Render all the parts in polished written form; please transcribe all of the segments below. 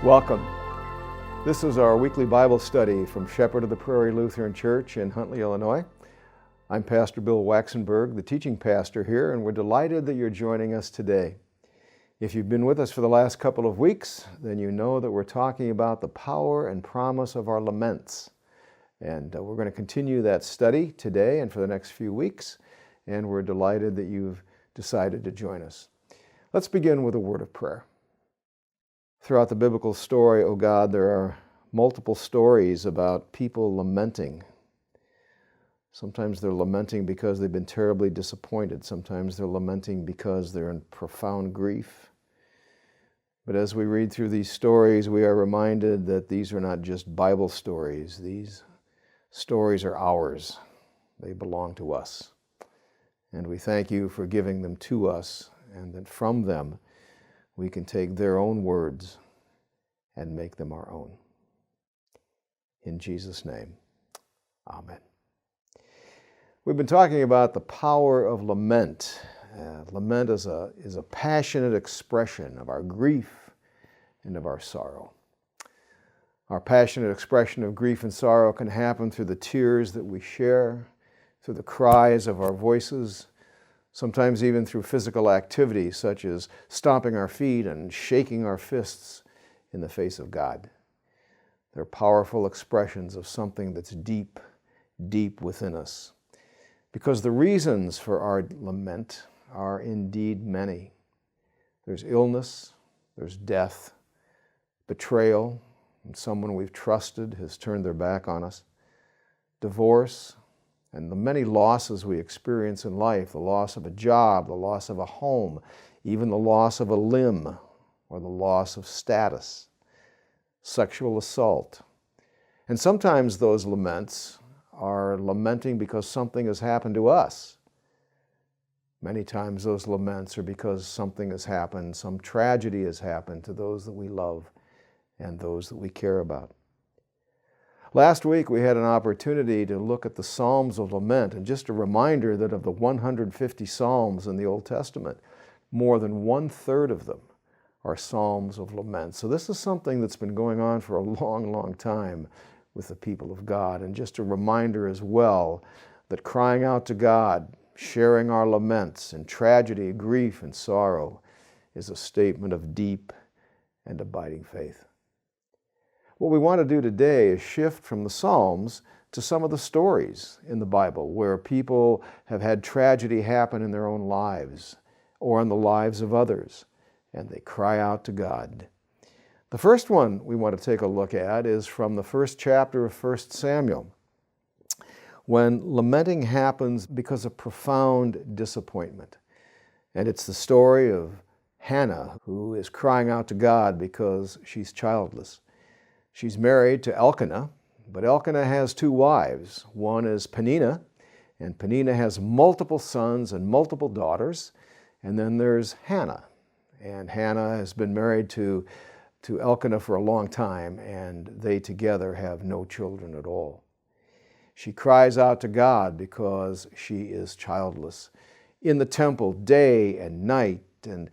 Welcome. This is our weekly Bible study from Shepherd of the Prairie Lutheran Church in Huntley, Illinois. I'm Pastor Bill Waxenberg, the teaching pastor here, and we're delighted that you're joining us today. If you've been with us for the last couple of weeks, then you know that we're talking about the power and promise of our laments. And we're going to continue that study today and for the next few weeks, and we're delighted that you've decided to join us. Let's begin with a word of prayer. Throughout the biblical story, O God, there are multiple stories about people lamenting. Sometimes they're lamenting because they've been terribly disappointed. Sometimes they're lamenting because they're in profound grief. But as we read through these stories, we are reminded that these are not just Bible stories. These stories are ours. They belong to us. And we thank you for giving them to us, and that from them we can take their own words and make them our own. In Jesus' name, amen. We've been talking about the power of lament. Lament is a passionate expression of our grief and of our sorrow. Our passionate expression of grief and sorrow can happen through the tears that we share, through the cries of our voices, sometimes even through physical activity such as stomping our feet and shaking our fists in the face of God. They're powerful expressions of something that's deep, deep within us. Because the reasons for our lament are indeed many. There's illness, there's death, betrayal, and someone we've trusted has turned their back on us, divorce, and the many losses we experience in life, the loss of a job, the loss of a home, even the loss of a limb, or the loss of status, sexual assault. And sometimes those laments are lamenting because something has happened to us. Many times those laments are because something has happened, some tragedy has happened to those that we love and those that we care about. Last week we had an opportunity to look at the Psalms of Lament, and just a reminder that of the 150 Psalms in the Old Testament, more than 1/3 of them are Psalms of Lament. So this is something that's been going on for a long, long time with the people of God. And just a reminder as well that crying out to God, sharing our laments and tragedy, grief, and sorrow is a statement of deep and abiding faith. What we want to do today is shift from the Psalms to some of the stories in the Bible where people have had tragedy happen in their own lives or in the lives of others, and they cry out to God. The first one we want to take a look at is from the first chapter of 1 Samuel, when lamenting happens because of profound disappointment. And it's the story of Hannah, who is crying out to God because she's childless. She's married to Elkanah, but Elkanah has 2 wives. One is Peninnah, and Peninnah has multiple sons and multiple daughters. And then there's Hannah. And Hannah has been married to Elkanah for a long time, and they together have no children at all. She cries out to God because she is childless. In the temple, day and night, and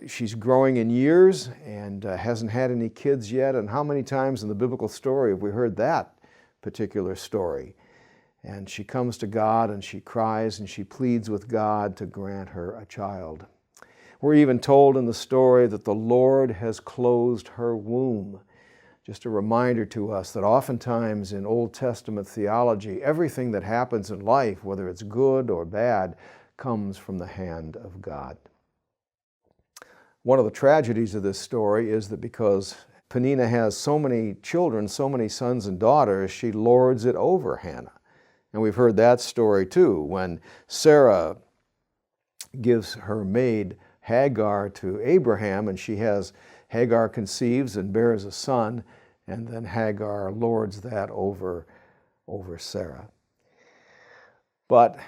she's growing in years and hasn't had any kids yet. And how many times in the biblical story have we heard that particular story? And she comes to God and she cries and she pleads with God to grant her a child. We're even told in the story that the Lord has closed her womb. Just a reminder to us that oftentimes in Old Testament theology, everything that happens in life, whether it's good or bad, comes from the hand of God. One of the tragedies of this story is that because Peninnah has so many children, so many sons and daughters, she lords it over Hannah. And we've heard that story too, when Sarah gives her maid Hagar to Abraham, and Hagar conceives and bears a son, and then Hagar lords that over Sarah. But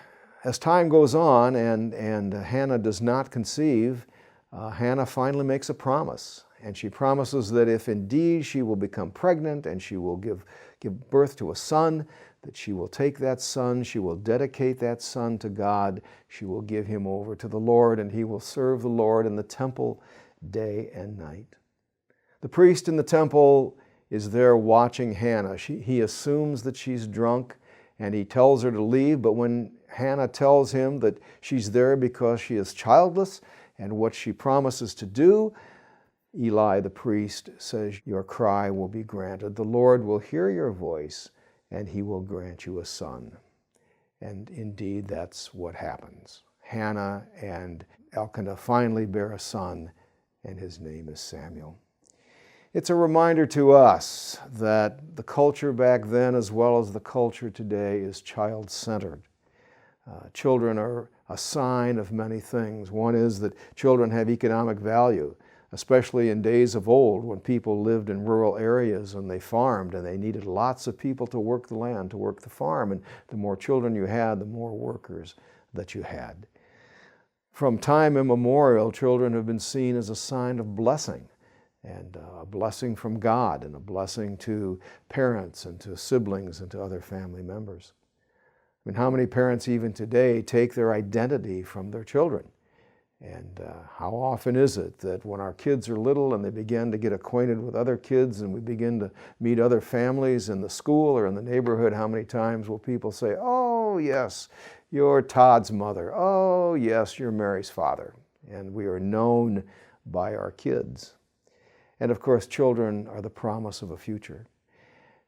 as time goes on and Hannah does not conceive, Hannah finally makes a promise, and she promises that if indeed she will become pregnant and she will give birth to a son, that she will take that son, she will dedicate that son to God, she will give him over to the Lord, and he will serve the Lord in the temple day and night. The priest in the temple is there watching Hannah. He assumes that she's drunk and he tells her to leave, but when Hannah tells him that she's there because she is childless and what she promises to do, Eli the priest says, "Your cry will be granted. The Lord will hear your voice and he will grant you a son." And indeed, that's what happens. Hannah and Elkanah finally bear a son, and his name is Samuel. It's a reminder to us that the culture back then, as well as the culture today, is child-centered. Children are a sign of many things. One is that children have economic value, especially in days of old when people lived in rural areas and they farmed and they needed lots of people to work the land, to work the farm. And the more children you had, the more workers that you had. From time immemorial, children have been seen as a sign of blessing, and a blessing from God, and a blessing to parents and to siblings and to other family members. I mean, how many parents even today take their identity from their children? And how often is it that when our kids are little and they begin to get acquainted with other kids and we begin to meet other families in the school or in the neighborhood, how many times will people say, "Oh, yes, you're Todd's mother. Oh, yes, you're Mary's father." And we are known by our kids. And of course, children are the promise of a future.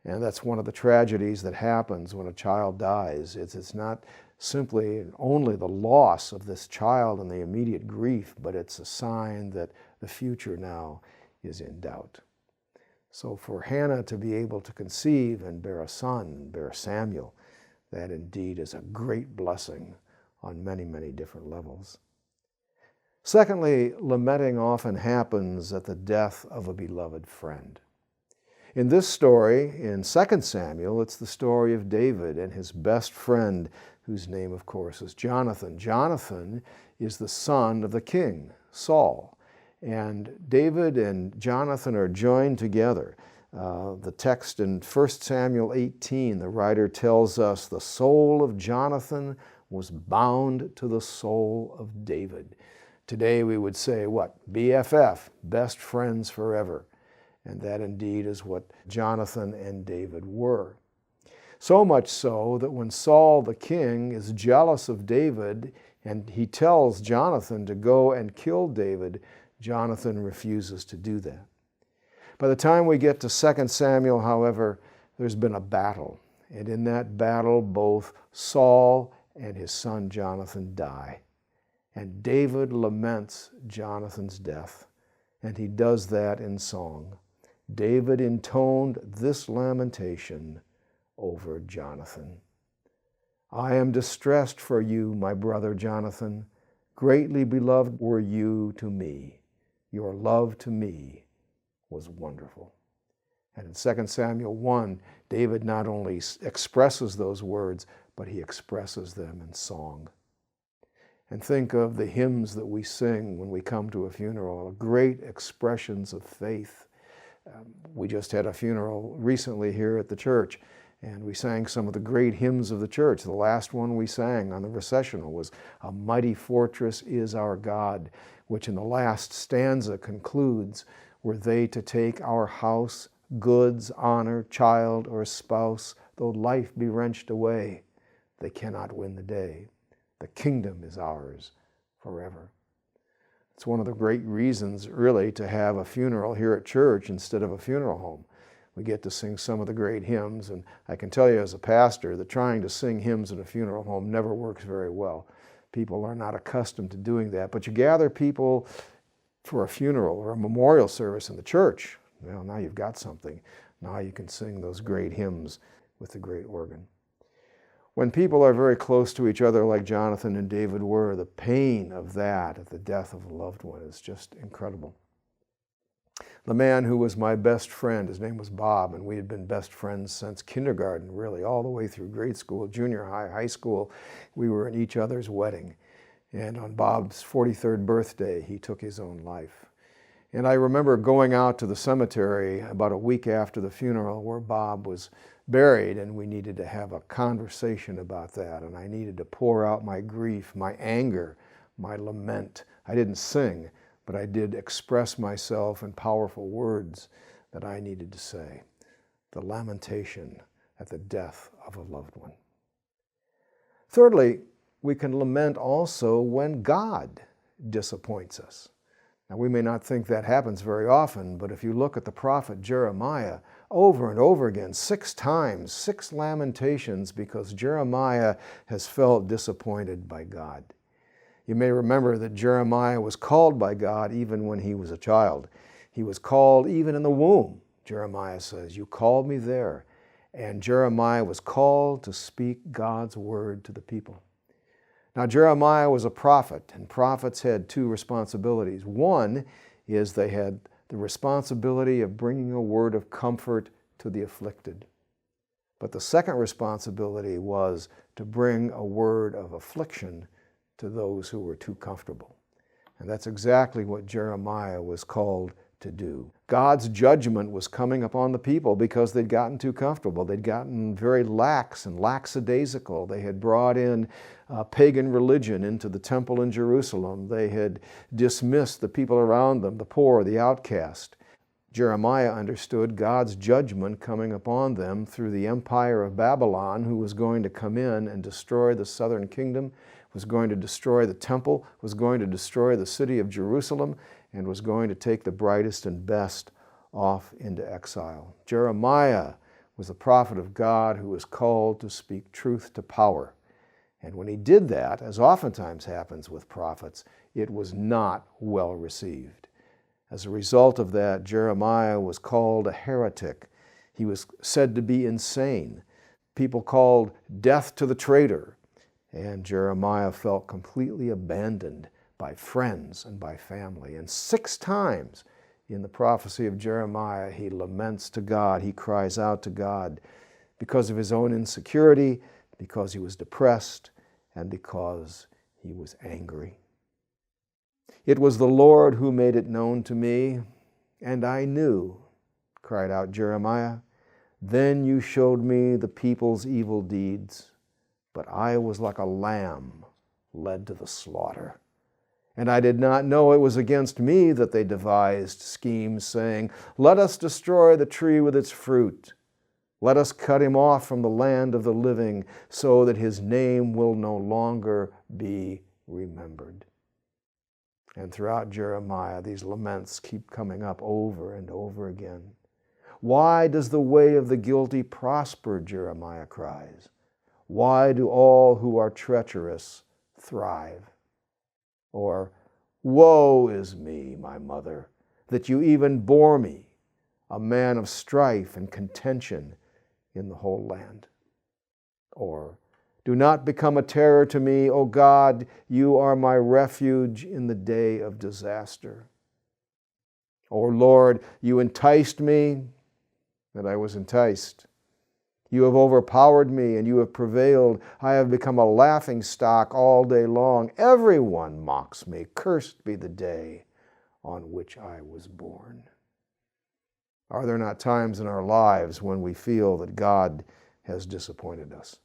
And that's one of the tragedies that happens when a child dies. It's not simply and only the loss of this child and the immediate grief, but it's a sign that the future now is in doubt. So for Hannah to be able to conceive and bear a son, bear Samuel, that indeed is a great blessing on many, many different levels. Secondly, lamenting often happens at the death of a beloved friend. In this story, in 2 Samuel, it's the story of David and his best friend, whose name, of course, is Jonathan. Jonathan is the son of the king, Saul. And David and Jonathan are joined together. The text in 1 Samuel 18, the writer tells us, "The soul of Jonathan was bound to the soul of David." Today we would say, what? BFF, best friends forever. And that indeed is what Jonathan and David were. So much so that when Saul the king is jealous of David and he tells Jonathan to go and kill David, Jonathan refuses to do that. By the time we get to 2 Samuel, however, there's been a battle. And in that battle, both Saul and his son Jonathan die. And David laments Jonathan's death, and he does that in song. David intoned this lamentation over Jonathan. "I am distressed for you, my brother Jonathan. Greatly beloved were you to me. Your love to me was wonderful." And in 2 Samuel 1, David not only expresses those words, but he expresses them in song. And think of the hymns that we sing when we come to a funeral, great expressions of faith. We just had a funeral recently here at the church, and we sang some of the great hymns of the church. The last one we sang on the recessional was "A Mighty Fortress is Our God," which in the last stanza concludes, "Were they to take our house, goods, honor, child, or spouse, though life be wrenched away, they cannot win the day. The kingdom is ours forever." It's one of the great reasons, really, to have a funeral here at church instead of a funeral home. We get to sing some of the great hymns, and I can tell you as a pastor that trying to sing hymns in a funeral home never works very well. People are not accustomed to doing that. But you gather people for a funeral or a memorial service in the church, well, now you've got something. Now you can sing those great hymns with the great organ. When people are very close to each other like Jonathan and David were, the pain of that at the death of a loved one is just incredible. The man who was my best friend, his name was Bob, and we had been best friends since kindergarten, really, all the way through grade school, junior high, high school. We were in each other's wedding. And on Bob's 43rd birthday, he took his own life. And I remember going out to the cemetery about a week after the funeral where Bob was buried, and we needed to have a conversation about that, and I needed to pour out my grief, my anger, my lament. I didn't sing, but I did express myself in powerful words that I needed to say. The lamentation at the death of a loved one. Thirdly, we can lament also when God disappoints us. Now, we may not think that happens very often, but if you look at the prophet Jeremiah, over and over again, 6 times, 6 lamentations because Jeremiah has felt disappointed by God. You may remember that Jeremiah was called by God even when he was a child. He was called even in the womb. Jeremiah says, "You called me there." And Jeremiah was called to speak God's word to the people. Now, Jeremiah was a prophet, and prophets had 2 responsibilities. One is they had the responsibility of bringing a word of comfort to the afflicted. But the second responsibility was to bring a word of affliction to those who were too comfortable. And that's exactly what Jeremiah was called to do. God's judgment was coming upon the people because they'd gotten too comfortable. They'd gotten very lax and lackadaisical. They had brought in pagan religion into the temple in Jerusalem. They had dismissed the people around them, the poor, the outcast. Jeremiah understood God's judgment coming upon them through the empire of Babylon, who was going to come in and destroy the southern kingdom, was going to destroy the temple, was going to destroy the city of Jerusalem, and was going to take the brightest and best off into exile. Jeremiah was a prophet of God who was called to speak truth to power. And when he did that, as oftentimes happens with prophets, it was not well received. As a result of that, Jeremiah was called a heretic. He was said to be insane. People called death to the traitor. And Jeremiah felt completely abandoned by friends and by family. And 6 times in the prophecy of Jeremiah, he laments to God, he cries out to God because of his own insecurity, because he was depressed, and because he was angry. "It was the Lord who made it known to me, and I knew," cried out Jeremiah. "Then you showed me the people's evil deeds, but I was like a lamb led to the slaughter. And I did not know it was against me that they devised schemes, saying, 'Let us destroy the tree with its fruit. Let us cut him off from the land of the living, so that his name will no longer be remembered.'" And throughout Jeremiah, these laments keep coming up over and over again. "Why does the way of the guilty prosper?" Jeremiah cries. "Why do all who are treacherous thrive?" Or, "Woe is me, my mother, that you even bore me, a man of strife and contention in the whole land." Or, "Do not become a terror to me, O God, you are my refuge in the day of disaster." Or, "Lord, you enticed me, and I was enticed. You have overpowered me, and you have prevailed. I have become a laughing stock all day long. Everyone mocks me. Cursed be the day on which I was born." Are there not times in our lives when we feel that God has disappointed us?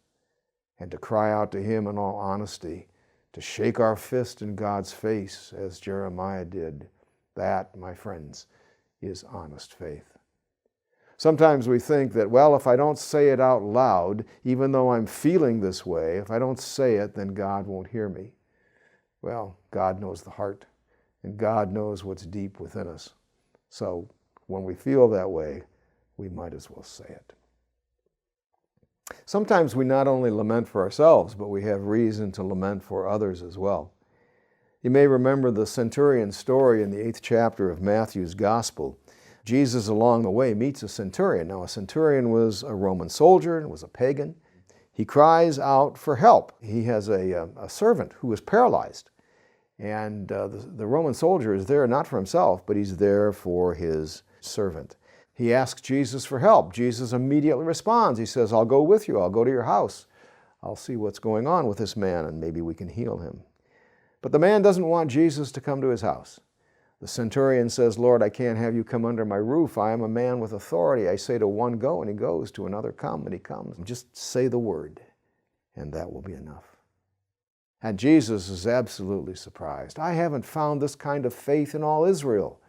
And to cry out to Him in all honesty, to shake our fist in God's face as Jeremiah did, that, my friends, is honest faith. Sometimes we think that, well, if I don't say it out loud, even though I'm feeling this way, if I don't say it, then God won't hear me. Well, God knows the heart, and God knows what's deep within us. So when we feel that way, we might as well say it. Sometimes we not only lament for ourselves, but we have reason to lament for others as well. You may remember the centurion story in the 8th chapter of Matthew's Gospel. Jesus, along the way, meets a centurion. Now, a centurion was a Roman soldier and was a pagan. He cries out for help. He has a servant who is paralyzed. And the Roman soldier is there not for himself, but he's there for his servant. He asks Jesus for help. Jesus immediately responds. He says, "I'll go with you. I'll go to your house. I'll see what's going on with this man, and maybe we can heal him." But the man doesn't want Jesus to come to his house. The centurion says, "Lord, I can't have you come under my roof. I am a man with authority. I say to one, go, and he goes, to another, come, and he comes. Just say the word, and that will be enough." And Jesus is absolutely surprised. I haven't found this kind of faith in all Israel.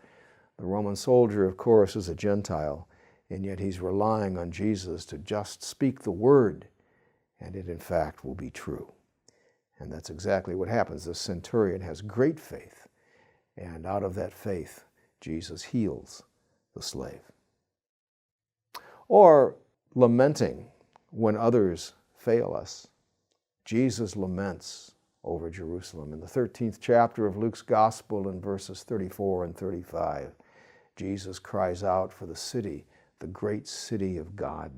The Roman soldier, of course, is a Gentile, and yet he's relying on Jesus to just speak the word, and it in fact will be true. And that's exactly what happens. The centurion has great faith, and out of that faith, Jesus heals the slave. Or lamenting when others fail us. Jesus laments over Jerusalem. In the 13th chapter of Luke's Gospel, in verses 34 and 35, Jesus cries out for the city, the great city of God.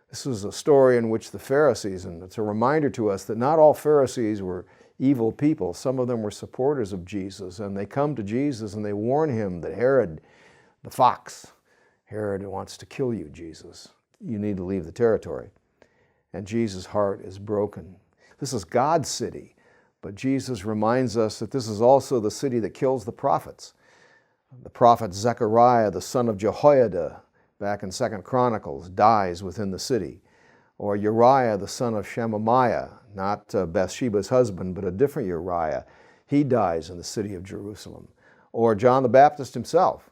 This is a story in which the Pharisees, and it's a reminder to us that not all Pharisees were evil people. Some of them were supporters of Jesus, and they come to Jesus and they warn him that Herod, the fox, Herod wants to kill you, Jesus. You need to leave the territory. And Jesus' heart is broken. This is God's city, but Jesus reminds us that this is also the city that kills the prophets. The prophet Zechariah, the son of Jehoiada, back in 2 Chronicles, dies within the city. Or Uriah, the son of Shemaiah, not Bathsheba's husband, but a different Uriah, he dies in the city of Jerusalem. Or John the Baptist himself,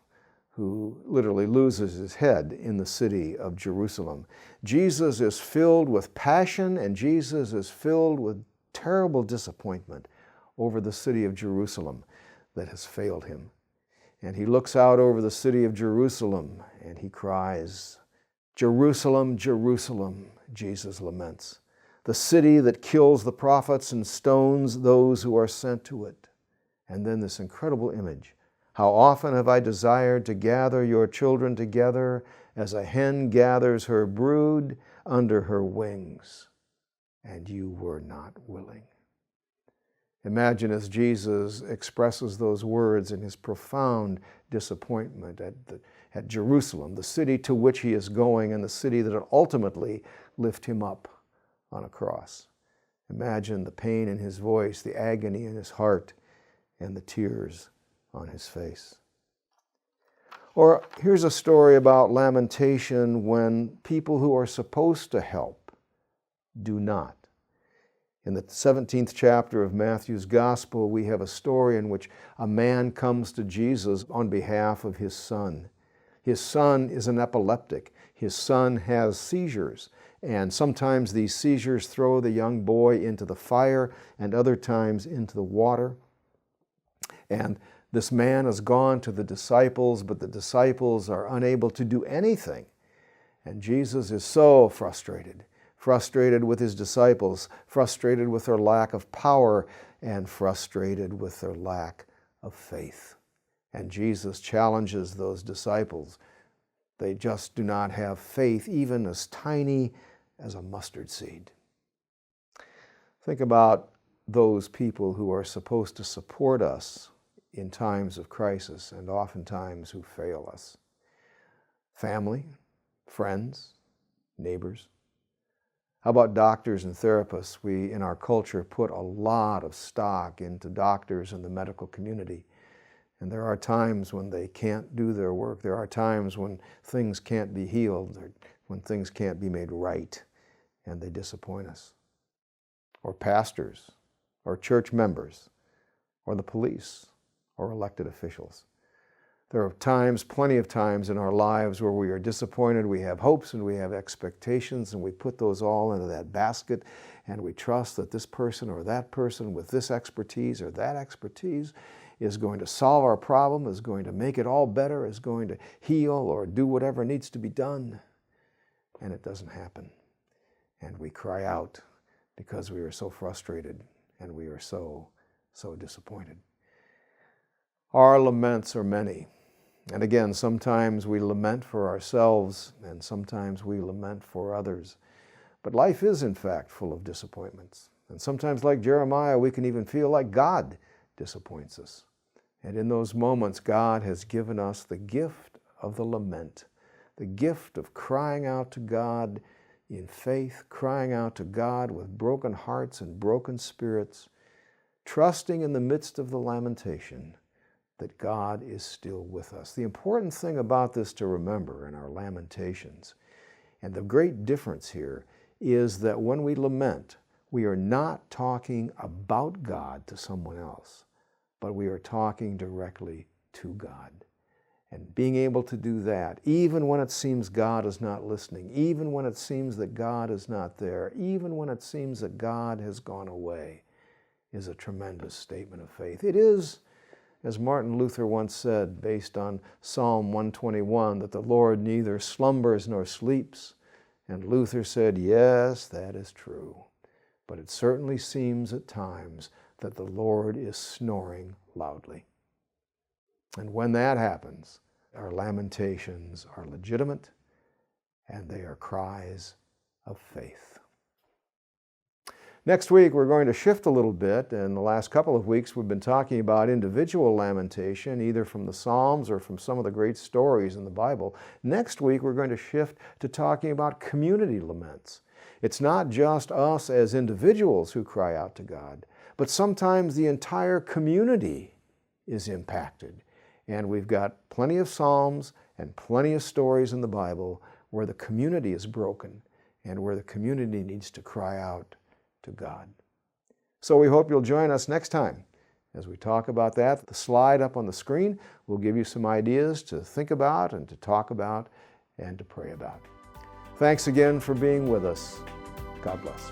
who literally loses his head in the city of Jerusalem. Jesus is filled with passion, and Jesus is filled with terrible disappointment over the city of Jerusalem that has failed him. And he looks out over the city of Jerusalem and he cries, "Jerusalem, Jerusalem," Jesus laments, "the city that kills the prophets and stones those who are sent to it." And then this incredible image, "How often have I desired to gather your children together as a hen gathers her brood under her wings, and you were not willing." Imagine as Jesus expresses those words in his profound disappointment at Jerusalem, the city to which he is going and the city that will ultimately lift him up on a cross. Imagine the pain in his voice, the agony in his heart, and the tears on his face. Or here's a story about lamentation when people who are supposed to help do not. In the 17th chapter of Matthew's Gospel, we have a story in which a man comes to Jesus on behalf of his son. His son is an epileptic. His son has seizures, and sometimes these seizures throw the young boy into the fire and other times into the water. And this man has gone to the disciples, but the disciples are unable to do anything. And Jesus is so frustrated with his disciples, frustrated with their lack of power, and frustrated with their lack of faith. And Jesus challenges those disciples. They just do not have faith, even as tiny as a mustard seed. Think about those people who are supposed to support us in times of crisis and oftentimes who fail us. Family, friends, neighbors. How about doctors and therapists? We, in our culture, put a lot of stock into doctors and the medical community. And there are times when they can't do their work. There are times when things can't be healed, or when things can't be made right, and they disappoint us. Or pastors, or church members, or the police, or elected officials. There are times, plenty of times in our lives where we are disappointed, we have hopes and we have expectations, and we put those all into that basket, and we trust that this person or that person with this expertise or that expertise is going to solve our problem, is going to make it all better, is going to heal or do whatever needs to be done. And it doesn't happen. And we cry out because we are so frustrated and we are so disappointed. Our laments are many. And again, sometimes we lament for ourselves and sometimes we lament for others. But life is, in fact, full of disappointments. And sometimes, like Jeremiah, we can even feel like God disappoints us. And in those moments, God has given us the gift of the lament, the gift of crying out to God in faith, crying out to God with broken hearts and broken spirits, trusting in the midst of the lamentation that God is still with us. The important thing about this to remember in our lamentations, and the great difference here, is that when we lament, we are not talking about God to someone else, but we are talking directly to God. And being able to do that, even when it seems God is not listening, even when it seems that God is not there, even when it seems that God has gone away, is a tremendous statement of faith. It is, as Martin Luther once said, based on Psalm 121, that the Lord neither slumbers nor sleeps. And Luther said, yes, that is true. But it certainly seems at times that the Lord is snoring loudly. And when that happens, our lamentations are legitimate and they are cries of faith. Next week, we're going to shift a little bit. In the last couple of weeks, we've been talking about individual lamentation, either from the Psalms or from some of the great stories in the Bible. Next week, we're going to shift to talking about community laments. It's not just us as individuals who cry out to God, but sometimes the entire community is impacted. And we've got plenty of Psalms and plenty of stories in the Bible where the community is broken and where the community needs to cry out to God. So we hope you'll join us next time as we talk about that. The slide up on the screen will give you some ideas to think about and to talk about and to pray about. Thanks again for being with us. God bless.